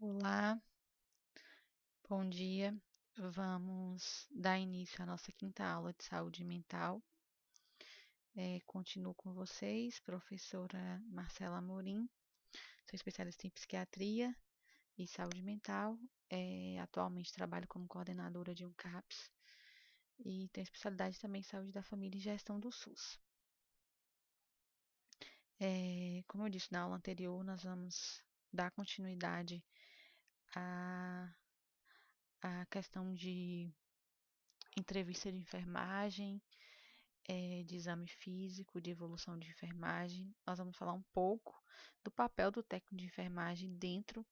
Olá, bom dia. Vamos dar início à nossa quinta aula de saúde mental. Continuo com vocês, professora Marcela Amorim. Sou especialista em psiquiatria e saúde mental. Atualmente trabalho como coordenadora de um CAPS e tenho especialidade também em saúde da família e gestão do SUS. Como eu disse na aula anterior, nós vamos dar continuidade à, à questão de entrevista de enfermagem, de exame físico, de evolução de enfermagem. Nós vamos falar um pouco do papel do técnico de enfermagem dentro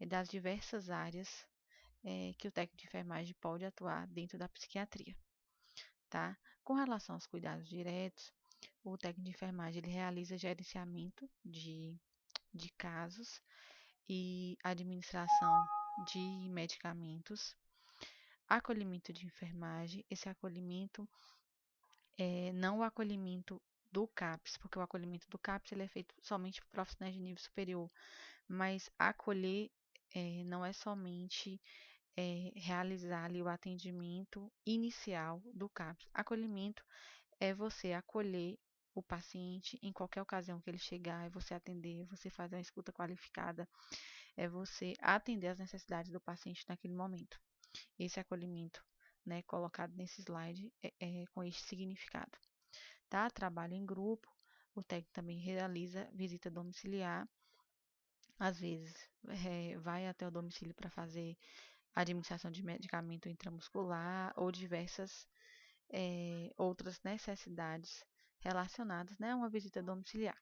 das diversas áreas que o técnico de enfermagem pode atuar dentro da psiquiatria, tá? Com relação aos cuidados diretos, o técnico de enfermagem ele realiza gerenciamento de casos e administração de medicamentos, acolhimento de enfermagem. Esse acolhimento não o acolhimento do CAPS, porque o acolhimento do CAPS ele é feito somente por profissionais de nível superior, mas acolher não é somente realizar ali o atendimento inicial do CAPS. Acolhimento é você acolher o paciente em qualquer ocasião que ele chegar, é você atender, você fazer uma escuta qualificada, é você atender as necessidades do paciente naquele momento. Esse acolhimento, né, colocado nesse slide, é com este significado. Tá? Trabalho em grupo, o técnico também realiza visita domiciliar, às vezes vai até o domicílio para fazer administração de medicamento intramuscular ou diversas outras necessidades relacionadas, né, a uma visita domiciliar.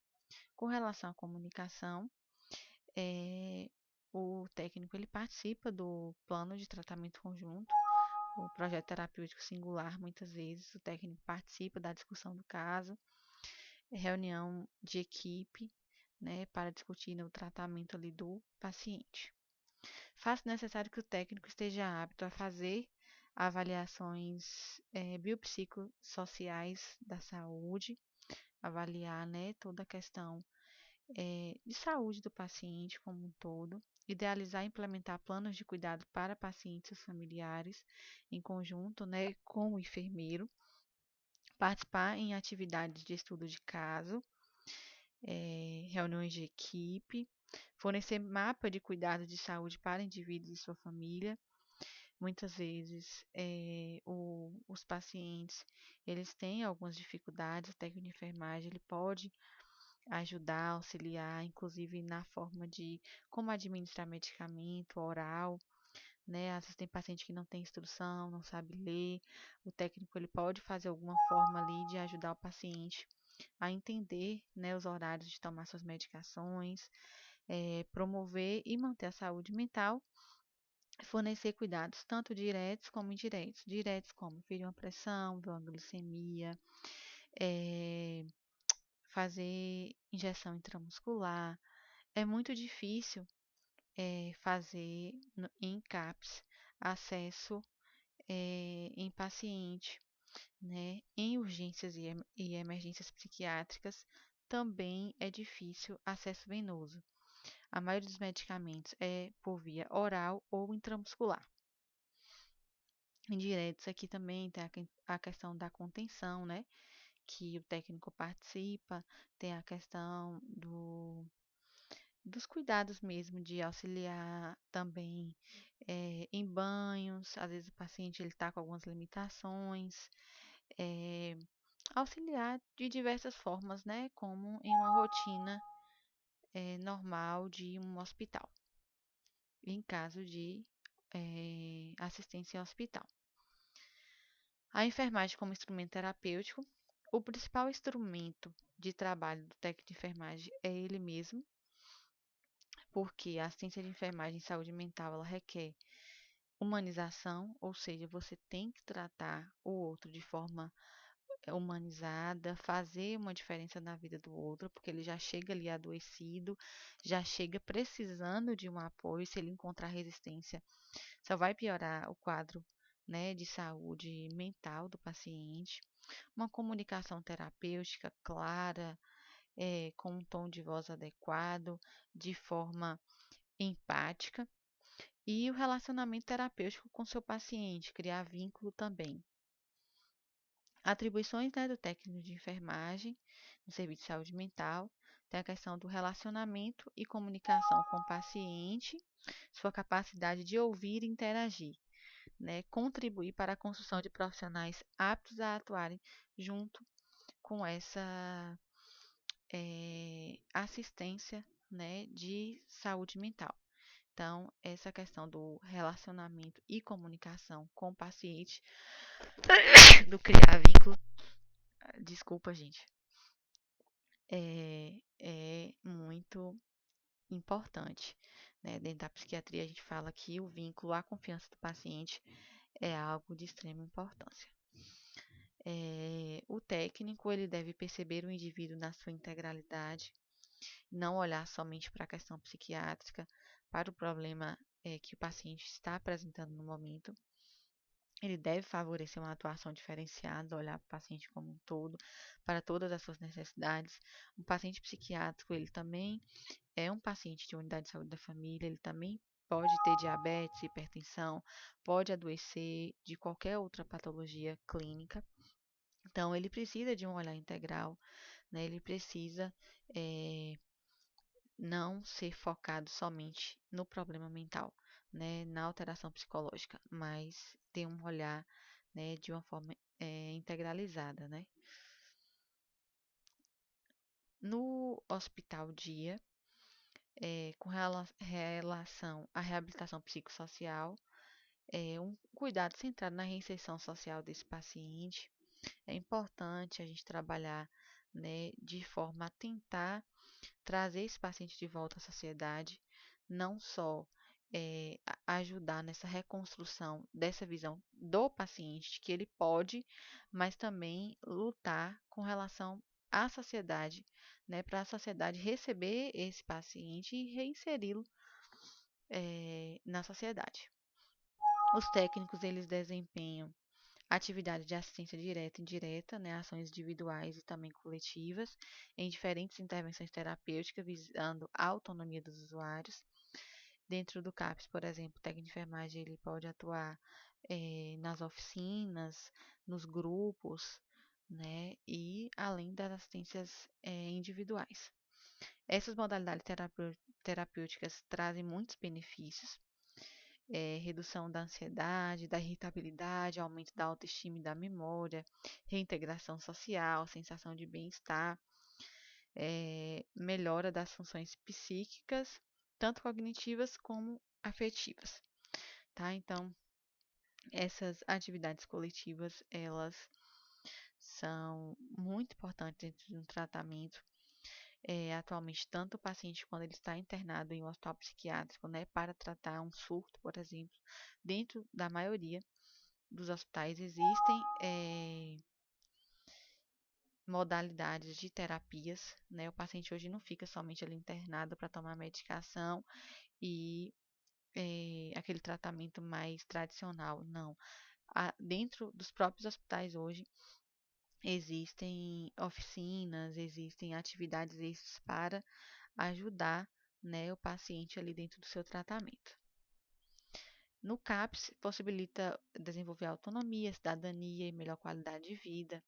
Com relação à comunicação, é, o técnico ele participa do plano de tratamento conjunto, o projeto terapêutico singular, muitas vezes o técnico participa da discussão do caso, reunião de equipe, né, para discutir o tratamento ali do paciente. Faz necessário que o técnico esteja apto a fazer avaliações biopsicossociais da saúde, avaliar, né, toda a questão de saúde do paciente como um todo, idealizar e implementar planos de cuidado para pacientes e familiares em conjunto, né, com o enfermeiro, participar em atividades de estudo de caso, reuniões de equipe, fornecer mapa de cuidado de saúde para indivíduos e sua família. Muitas vezes os pacientes eles têm algumas dificuldades, o técnico de enfermagem ele pode ajudar, auxiliar, inclusive na forma de como administrar medicamento oral, né? Às vezes tem paciente que não tem instrução, não sabe ler, o técnico ele pode fazer alguma forma ali de ajudar o paciente a entender, né, os horários de tomar suas medicações, promover e manter a saúde mental, fornecer cuidados tanto diretos como indiretos. Diretos como ferir uma pressão, ver uma glicemia, eh, fazer injeção intramuscular. É muito difícil fazer em CAPS acesso em paciente, né? Em urgências e emergências psiquiátricas também é difícil acesso venoso. A maioria dos medicamentos é por via oral ou intramuscular. Indiretos aqui também tem a questão da contenção, né? Que o técnico participa, tem a questão dos cuidados mesmo de auxiliar também em banhos, às vezes o paciente ele está com algumas limitações, é, auxiliar de diversas formas, né, como em uma rotina normal de um hospital, em caso de assistência em hospital. A enfermagem como instrumento terapêutico, o principal instrumento de trabalho do técnico de enfermagem é ele mesmo, porque a assistência de enfermagem em saúde mental ela requer humanização, ou seja, você tem que tratar o outro de forma humanizada, fazer uma diferença na vida do outro, porque ele já chega ali adoecido, já chega precisando de um apoio. Se ele encontrar resistência, só vai piorar o quadro, né, de saúde mental do paciente. Uma comunicação terapêutica clara, com um tom de voz adequado, de forma empática e o relacionamento terapêutico com seu paciente, criar vínculo também. Atribuições, né, do técnico de enfermagem no serviço de saúde mental, tem a questão do relacionamento e comunicação com o paciente, sua capacidade de ouvir e interagir, né, contribuir para a construção de profissionais aptos a atuarem junto com essa assistência, né, de saúde mental. Então, essa questão do relacionamento e comunicação com o paciente, do criar vínculo, desculpa, gente, é muito importante. Né? Dentro da psiquiatria, a gente fala que o vínculo, a confiança do paciente é algo de extrema importância. O técnico ele deve perceber o indivíduo na sua integralidade, não olhar somente para a questão psiquiátrica, para o problema que o paciente está apresentando no momento. Ele deve favorecer uma atuação diferenciada, olhar para o paciente como um todo, para todas as suas necessidades. O paciente psiquiátrico, ele também é um paciente de unidade de saúde da família, ele também pode ter diabetes, hipertensão, pode adoecer de qualquer outra patologia clínica. Então, ele precisa de um olhar integral, né? Ele precisa não ser focado somente no problema mental, né? Na alteração psicológica, mas ter um olhar, né, de uma forma integralizada, né? No hospital dia, com relação à reabilitação psicossocial, um cuidado centrado na reinserção social desse paciente. É importante a gente trabalhar, né, de forma a tentar trazer esse paciente de volta à sociedade, não só ajudar nessa reconstrução dessa visão do paciente, que ele pode, mas também lutar com relação à sociedade, né, para a sociedade receber esse paciente e reinseri-lo na sociedade. Os técnicos eles desempenham atividade de assistência direta e indireta, né, ações individuais e também coletivas, em diferentes intervenções terapêuticas, visando a autonomia dos usuários. Dentro do CAPS, por exemplo, o técnico de enfermagem ele pode atuar nas oficinas, nos grupos, né, e além das assistências individuais. Essas modalidades terapêuticas trazem muitos benefícios, redução da ansiedade, da irritabilidade, aumento da autoestima e da memória, reintegração social, sensação de bem-estar, melhora das funções psíquicas, tanto cognitivas como afetivas, tá? Então, essas atividades coletivas, elas são muito importantes dentro de um tratamento. Atualmente, tanto o paciente quando ele está internado em um hospital psiquiátrico, né, para tratar um surto, por exemplo, dentro da maioria dos hospitais existem modalidades de terapias, né? O paciente hoje não fica somente ali internado para tomar medicação e aquele tratamento mais tradicional, não. Dentro dos próprios hospitais hoje existem oficinas, existem atividades extras para ajudar, né, o paciente ali dentro do seu tratamento. No CAPS, possibilita desenvolver autonomia, cidadania e melhor qualidade de vida,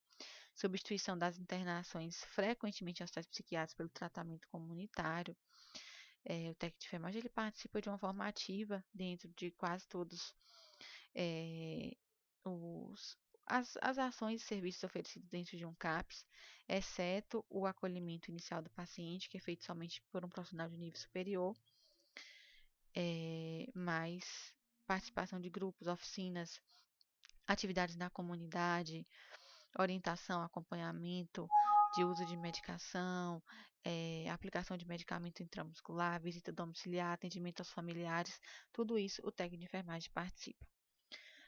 substituição das internações frequentemente em hospitais psiquiátricos pelo tratamento comunitário. O técnico de enfermagem ele participa de uma forma ativa dentro de quase todos é, as ações e serviços oferecidos dentro de um CAPS, exceto o acolhimento inicial do paciente, que é feito somente por um profissional de nível superior, mais participação de grupos, oficinas, atividades na comunidade, orientação, acompanhamento de uso de medicação, aplicação de medicamento intramuscular, visita domiciliar, atendimento aos familiares, tudo isso o técnico de enfermagem participa.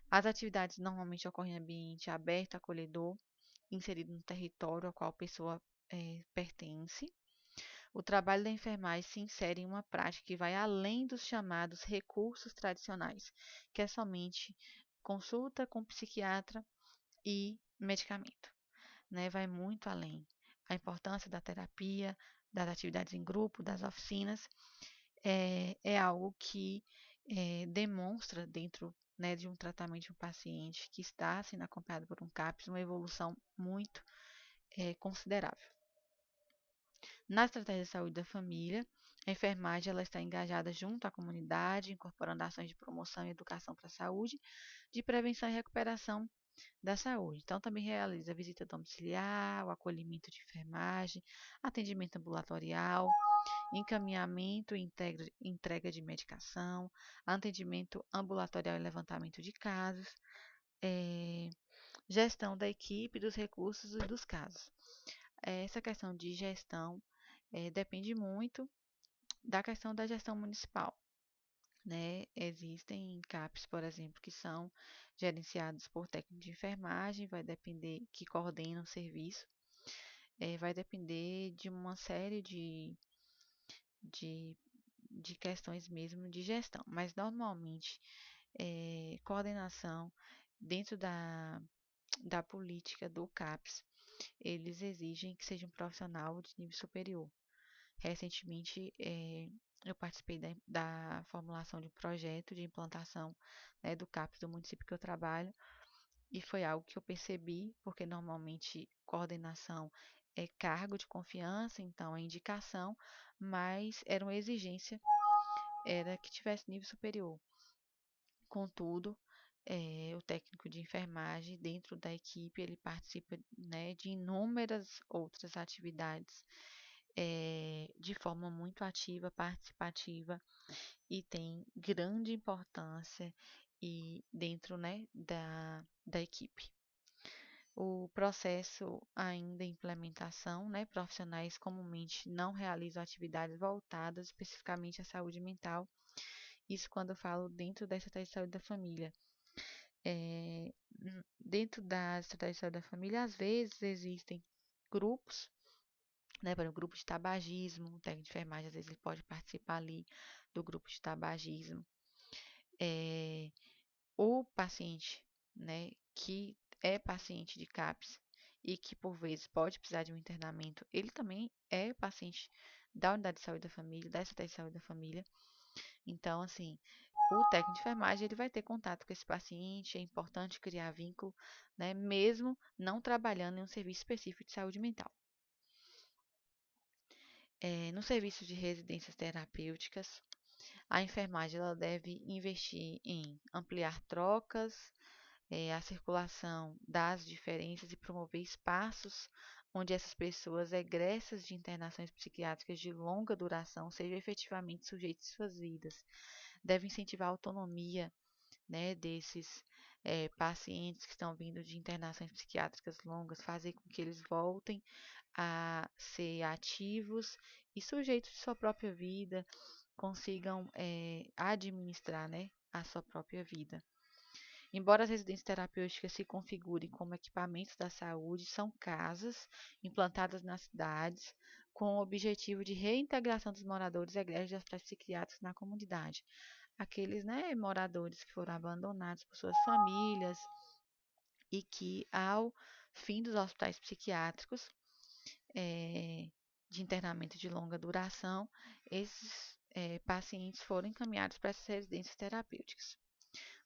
As atividades normalmente ocorrem em ambiente aberto, acolhedor, inserido no território ao qual a pessoa pertence. O trabalho da enfermagem se insere em uma prática que vai além dos chamados recursos tradicionais, que é somente consulta com psiquiatra e medicamento, né? Vai muito além. A importância da terapia, das atividades em grupo, das oficinas, é algo que demonstra dentro, né, de um tratamento de um paciente que está sendo acompanhado por um CAPS uma evolução muito considerável. Na estratégia de saúde da família, a enfermagem ela está engajada junto à comunidade, incorporando ações de promoção e educação para a saúde, de prevenção e recuperação da saúde. Então, também realiza visita domiciliar, o acolhimento de enfermagem, atendimento ambulatorial, encaminhamento e entrega de medicação, atendimento ambulatorial e levantamento de casos, eh, gestão da equipe, dos recursos e dos casos. Essa questão de gestão depende muito da questão da gestão municipal, né? Existem CAPs, por exemplo, que são gerenciados por técnico de enfermagem, vai depender, que coordena o serviço, vai depender de uma série de, de questões mesmo de gestão, mas normalmente coordenação dentro da política do CAPS, eles exigem que seja um profissional de nível superior. Recentemente, eu participei da formulação de um projeto de implantação, né, do CAPS do município que eu trabalho, e foi algo que eu percebi, porque normalmente coordenação é cargo de confiança, então é indicação, mas era uma exigência, era que tivesse nível superior. Contudo, o técnico de enfermagem dentro da equipe, ele participa, né, de inúmeras outras atividades de forma muito ativa, participativa e tem grande importância dentro, né, da equipe. O processo ainda em implementação, né, profissionais comumente não realizam atividades voltadas especificamente à saúde mental. Isso quando eu falo dentro da estratégia de saúde da família. É, dentro da estratégia de saúde da família, às vezes existem grupos, né, para o grupo de tabagismo, o técnico de enfermagem às vezes ele pode participar ali do grupo de tabagismo. O paciente, né, que é paciente de CAPS e que por vezes pode precisar de um internamento, ele também é paciente da unidade de saúde da família, da estratégia de saúde da família. Então, assim, o técnico de enfermagem ele vai ter contato com esse paciente, é importante criar vínculo, né, mesmo não trabalhando em um serviço específico de saúde mental. No serviço de residências terapêuticas, a enfermagem ela deve investir em ampliar trocas, a circulação das diferenças e promover espaços onde essas pessoas egressas de internações psiquiátricas de longa duração sejam efetivamente sujeitas às suas vidas. Deve incentivar a autonomia, né, desses pacientes que estão vindo de internações psiquiátricas longas, fazer com que eles voltem a ser ativos e sujeitos de sua própria vida, consigam administrar, né, a sua própria vida. Embora as residências terapêuticas se configurem como equipamentos da saúde, são casas implantadas nas cidades com o objetivo de reintegração dos moradores egressos de hospitais psiquiátricos na comunidade. Aqueles, né, moradores que foram abandonados por suas famílias e que, ao fim dos hospitais psiquiátricos, de internamento de longa duração, esses pacientes foram encaminhados para essas residências terapêuticas.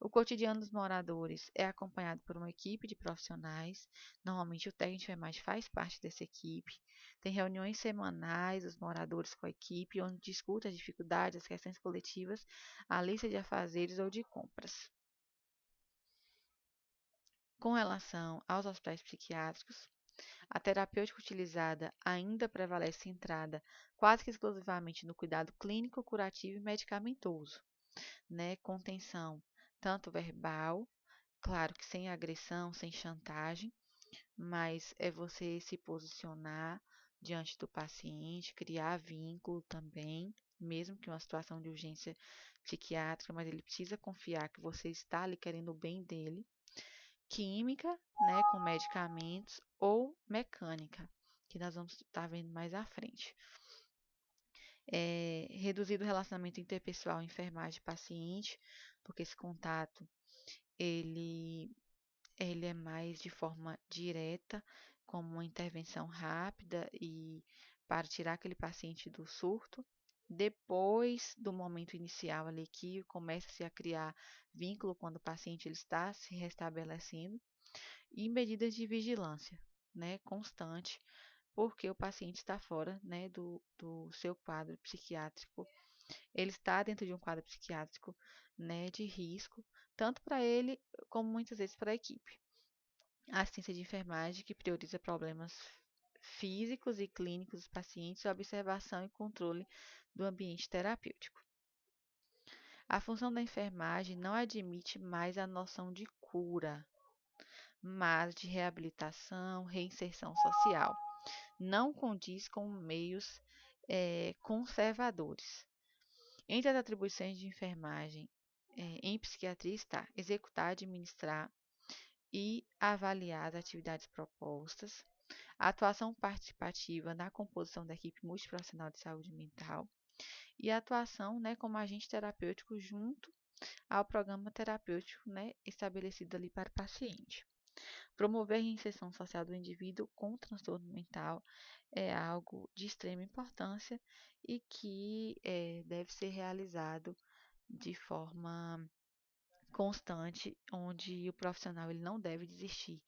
O cotidiano dos moradores é acompanhado por uma equipe de profissionais. Normalmente, o técnico de enfermagem faz parte dessa equipe. Tem reuniões semanais dos moradores com a equipe, onde discutem as dificuldades, as questões coletivas, a lista de afazeres ou de compras. Com relação aos hospitais psiquiátricos, a terapêutica utilizada ainda prevalece centrada quase que exclusivamente no cuidado clínico, curativo e medicamentoso, né? Contenção tanto verbal, claro que sem agressão, sem chantagem, mas é você se posicionar diante do paciente, criar vínculo também, mesmo que uma situação de urgência psiquiátrica, mas ele precisa confiar que você está ali querendo o bem dele. Química, né, com medicamentos ou mecânica, que nós vamos estar vendo mais à frente. Reduzir o relacionamento interpessoal enfermagem-paciente, porque esse contato ele é mais de forma direta, como uma intervenção rápida e para tirar aquele paciente do surto, depois do momento inicial ali que começa-se a criar vínculo quando o paciente ele está se restabelecendo, e medidas de vigilância, né, constante, porque o paciente está fora, né, do seu quadro psiquiátrico. Ele está dentro de um quadro psiquiátrico, né, de risco, tanto para ele como muitas vezes para a equipe. A assistência de enfermagem que prioriza problemas físicos e clínicos dos pacientes, observação e controle do ambiente terapêutico. A função da enfermagem não admite mais a noção de cura, mas de reabilitação, reinserção social. Não condiz com meios conservadores. Entre as atribuições de enfermagem em psiquiatria está executar, administrar e avaliar as atividades propostas, a atuação participativa na composição da equipe multiprofissional de saúde mental e a atuação, né, como agente terapêutico junto ao programa terapêutico, né, estabelecido ali para o paciente. Promover a reinserção social do indivíduo com transtorno mental é algo de extrema importância e que deve ser realizado de forma constante, onde o profissional ele não deve desistir,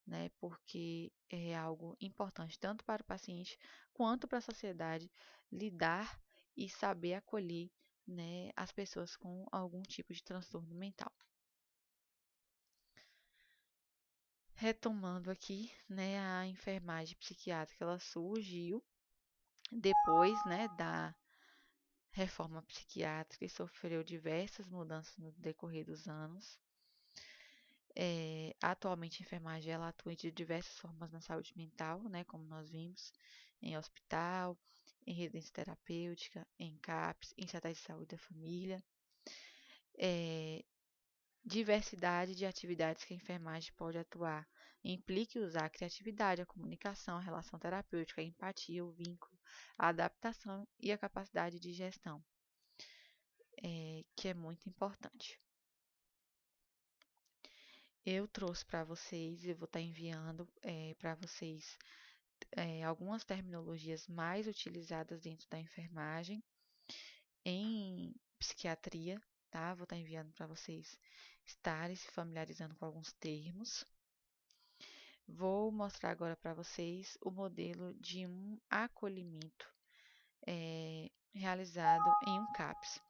né? Porque é algo importante tanto para o paciente quanto para a sociedade lidar e saber acolher, né, as pessoas com algum tipo de transtorno mental. Retomando aqui, né, a enfermagem psiquiátrica ela surgiu depois, né, da reforma psiquiátrica e sofreu diversas mudanças no decorrer dos anos. Atualmente, a enfermagem ela atua de diversas formas na saúde mental, né, como nós vimos, em hospital, em residência terapêutica, em CAPS, em centros de saúde da família. É, Diversidade de atividades que a enfermagem pode atuar implica usar a criatividade, a comunicação, a relação terapêutica, a empatia, o vínculo, a adaptação e a capacidade de gestão, que é muito importante. Eu trouxe para vocês, eu vou estar enviando para vocês algumas terminologias mais utilizadas dentro da enfermagem em psiquiatria, tá? Vou estar enviando para vocês estarem se familiarizando com alguns termos. Vou mostrar agora para vocês o modelo de um acolhimento realizado em um CAPS.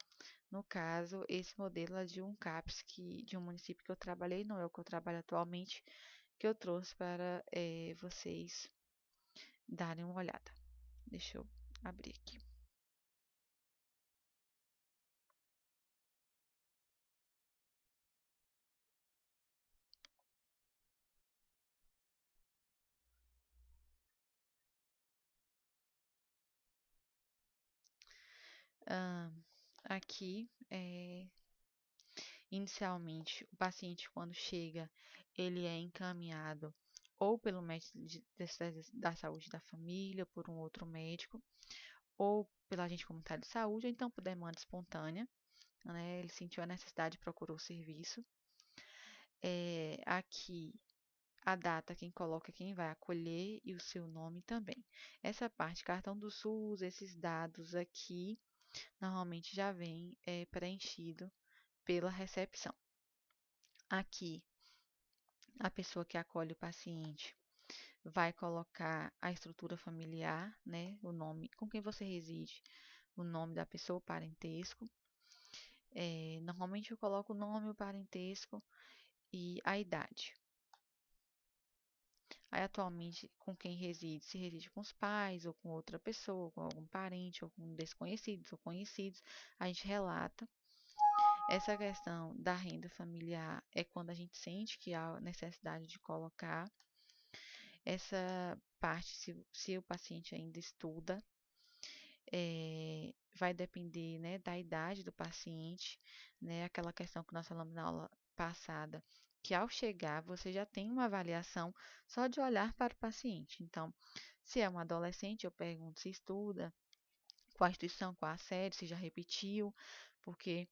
No caso, esse modelo é de um CAPS de um município que eu trabalhei, não é o que eu trabalho atualmente, que eu trouxe para vocês darem uma olhada. Deixa eu abrir aqui. Ah, aqui, inicialmente, o paciente, quando chega, ele é encaminhado ou pelo médico da saúde da família, ou por um outro médico, ou pela agente comunitário de saúde, ou então por demanda espontânea, né? Ele sentiu a necessidade e procurou o serviço. Aqui, a data, quem coloca quem vai acolher e o seu nome também. Essa parte, cartão do SUS, esses dados aqui, normalmente já vem preenchido pela recepção. Aqui, a pessoa que acolhe o paciente vai colocar a estrutura familiar, né, o nome com quem você reside, o nome da pessoa, o parentesco. Normalmente eu coloco o nome, o parentesco e a idade. Aí, atualmente, com quem reside, se reside com os pais, ou com outra pessoa, com algum parente, ou com desconhecidos ou conhecidos, a gente relata. Essa questão da renda familiar é quando a gente sente que há necessidade de colocar. Essa parte, se o paciente ainda estuda, vai depender, né, da idade do paciente, né, aquela questão que nós falamos na aula passada, que ao chegar você já tem uma avaliação só de olhar para o paciente. Então, se é um adolescente, eu pergunto se estuda, qual a instituição, qual a série, se já repetiu, porque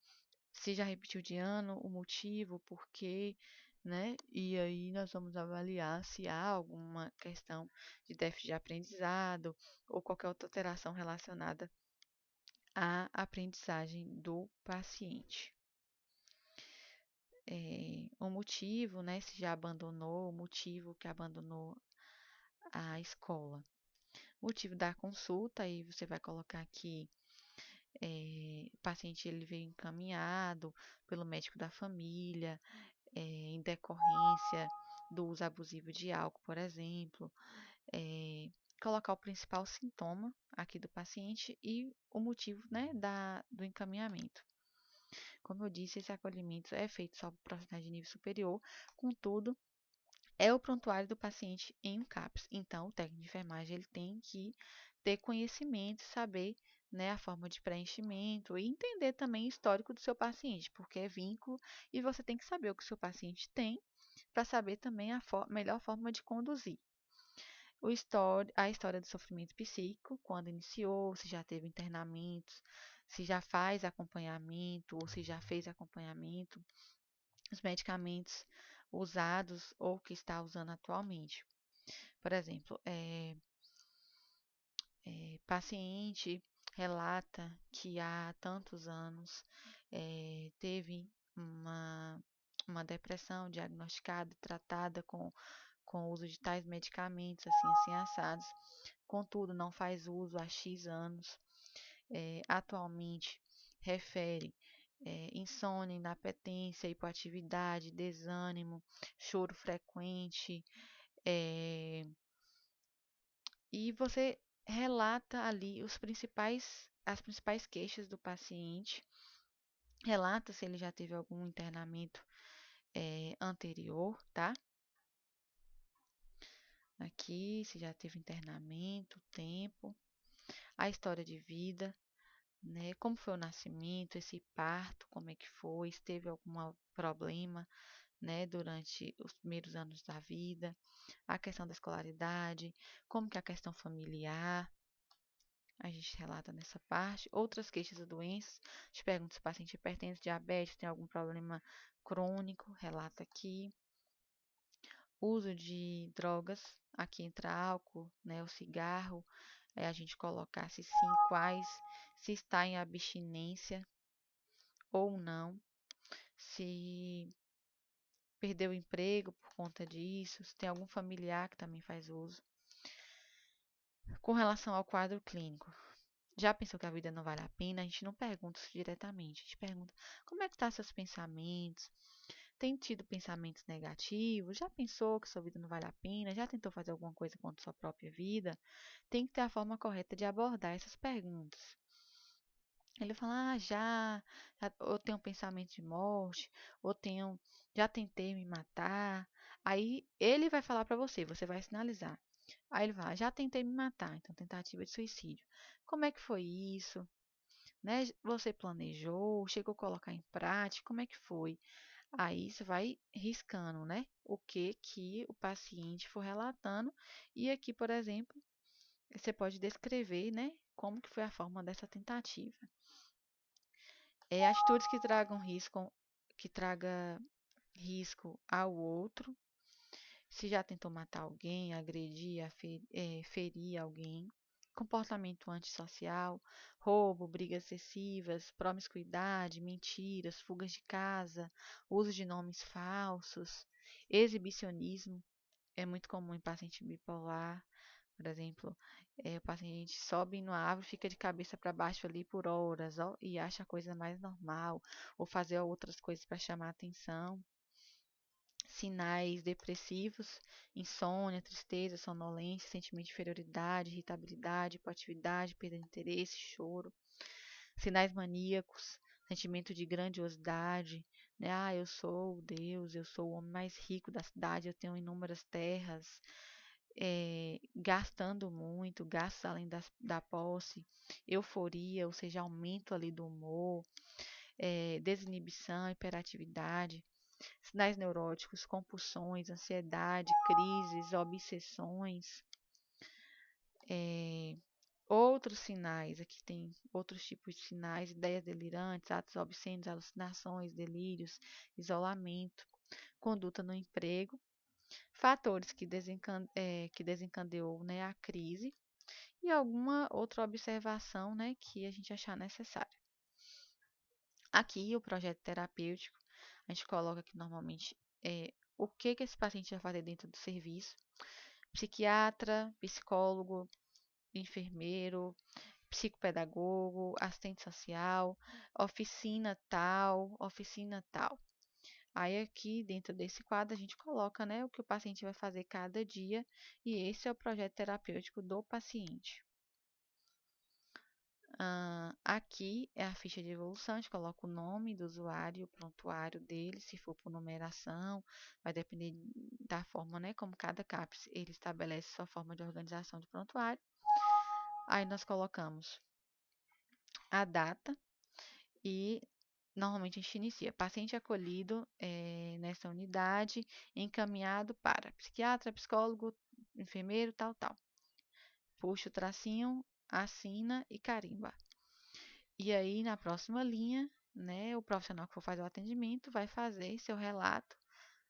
se já repetiu de ano, o motivo, por quê, né? E aí nós vamos avaliar se há alguma questão de déficit de aprendizado ou qualquer outra alteração relacionada a aprendizagem do paciente. O motivo, né, se já abandonou, o motivo que abandonou a escola. Motivo da consulta, aí você vai colocar aqui, o paciente ele veio encaminhado pelo médico da família, em decorrência do uso abusivo de álcool, por exemplo, colocar o principal sintoma aqui do paciente e o motivo, né, do encaminhamento. Como eu disse, esse acolhimento é feito só por profissionais de nível superior, contudo, é o prontuário do paciente em um CAPS. Então, o técnico de enfermagem ele tem que ter conhecimento, saber, né, a forma de preenchimento e entender também o histórico do seu paciente, porque é vínculo e você tem que saber o que o seu paciente tem para saber também a melhor forma de conduzir. A história do sofrimento psíquico, quando iniciou, se já teve internamentos, se já faz acompanhamento ou se já fez acompanhamento, os medicamentos usados ou que está usando atualmente. Por exemplo, paciente relata que há tantos anos teve uma depressão diagnosticada, tratada com o uso de tais medicamentos, assim assados. Contudo, não faz uso há X anos. Atualmente, refere insônia, inapetência, hipoatividade, desânimo, choro frequente, é, e você relata ali as principais queixas do paciente, relata se ele já teve algum internamento anterior, tá? Aqui, se já teve internamento, tempo, a história de vida, né? Como foi o nascimento, esse parto, como é que foi, se teve algum problema, né, durante os primeiros anos da vida, a questão da escolaridade, como que é a questão familiar, a gente relata nessa parte. Outras queixas ou doenças, a gente pergunta se o paciente é hipertenso, diabetes, tem algum problema crônico, relata aqui. Uso de drogas, aqui entra álcool, né, o cigarro, a gente colocar se sim, quais, se está em abstinência ou não, se perdeu o emprego por conta disso, se tem algum familiar que também faz uso. Com relação ao quadro clínico, já pensou que a vida não vale a pena? A gente não pergunta isso diretamente, a gente pergunta como é que estão seus pensamentos? Tem tido pensamentos negativos? Já pensou que sua vida não vale a pena? Já tentou fazer alguma coisa contra sua própria vida? Tem que ter a forma correta de abordar essas perguntas. Ele fala, ou tenho um pensamento de morte, ou já tentei me matar. Aí ele vai falar para você, você vai sinalizar. Aí ele vai, já tentei me matar, então tentativa de suicídio. Como é que foi isso? Né? Você planejou, chegou a colocar em prática, como é que foi? Aí você vai riscando, né? O que o paciente for relatando. E aqui, por exemplo, você pode descrever, né? Como que foi a forma dessa tentativa. Atitudes que traga risco ao outro. Se já tentou matar alguém, agredir, ferir alguém. Comportamento antissocial, roubo, brigas excessivas, promiscuidade, mentiras, fugas de casa, uso de nomes falsos, exibicionismo, é muito comum em paciente bipolar, por exemplo, o paciente sobe numa árvore, fica de cabeça para baixo ali por horas, ó, e acha a coisa mais normal, ou fazer outras coisas para chamar atenção. Sinais depressivos, insônia, tristeza, sonolência, sentimento de inferioridade, irritabilidade, hipoatividade, perda de interesse, choro. Sinais maníacos, sentimento de grandiosidade, né? Ah, eu sou Deus, eu sou o homem mais rico da cidade, eu tenho inúmeras terras, gastando muito, gastos além da posse, euforia, ou seja, aumento ali do humor, desinibição, hiperatividade, sinais neuróticos, compulsões, ansiedade, crises, obsessões, outros sinais, aqui tem outros tipos de sinais, ideias delirantes, atos obscenos, alucinações, delírios, isolamento, conduta no emprego, fatores que desencadeou, né, a crise e alguma outra observação, né, que a gente achar necessária. Aqui, o projeto terapêutico, a gente coloca que normalmente o que esse paciente vai fazer dentro do serviço. Psiquiatra, psicólogo, enfermeiro, psicopedagogo, assistente social, oficina tal, oficina tal. Aí aqui dentro desse quadro a gente coloca, né, o que o paciente vai fazer cada dia e esse é o projeto terapêutico do paciente. Aqui é a ficha de evolução, a gente coloca o nome do usuário, o prontuário dele, se for por numeração, vai depender da forma, né, como cada CAPS ele estabelece sua forma de organização de prontuário. Aí nós colocamos a data e normalmente a gente inicia paciente acolhido nessa unidade, encaminhado para psiquiatra, psicólogo, enfermeiro, tal, tal. Puxa o tracinho, assina e carimba. E aí, na próxima linha, né, o profissional que for fazer o atendimento vai fazer seu relato,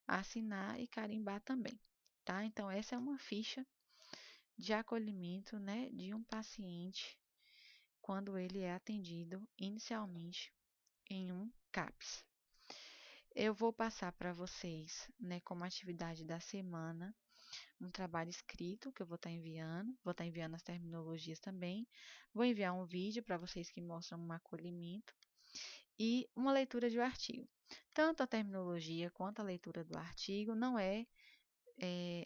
assinar e carimbar também, tá? Então, essa é uma ficha de acolhimento, né, de um paciente quando ele é atendido inicialmente em um CAPS. Eu vou passar para vocês, né, como atividade da semana, um trabalho escrito que eu vou estar enviando as terminologias também, vou enviar um vídeo para vocês que mostram um acolhimento e uma leitura de um artigo. Tanto a terminologia quanto a leitura do artigo não é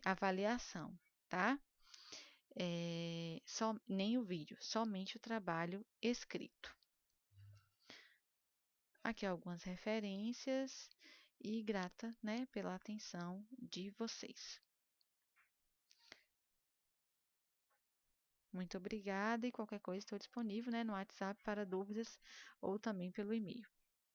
avaliação, tá? Nem o vídeo, somente o trabalho escrito. Aqui algumas referências e grata, né, pela atenção de vocês. Muito obrigada e qualquer coisa estou disponível, né, no WhatsApp para dúvidas ou também pelo e-mail.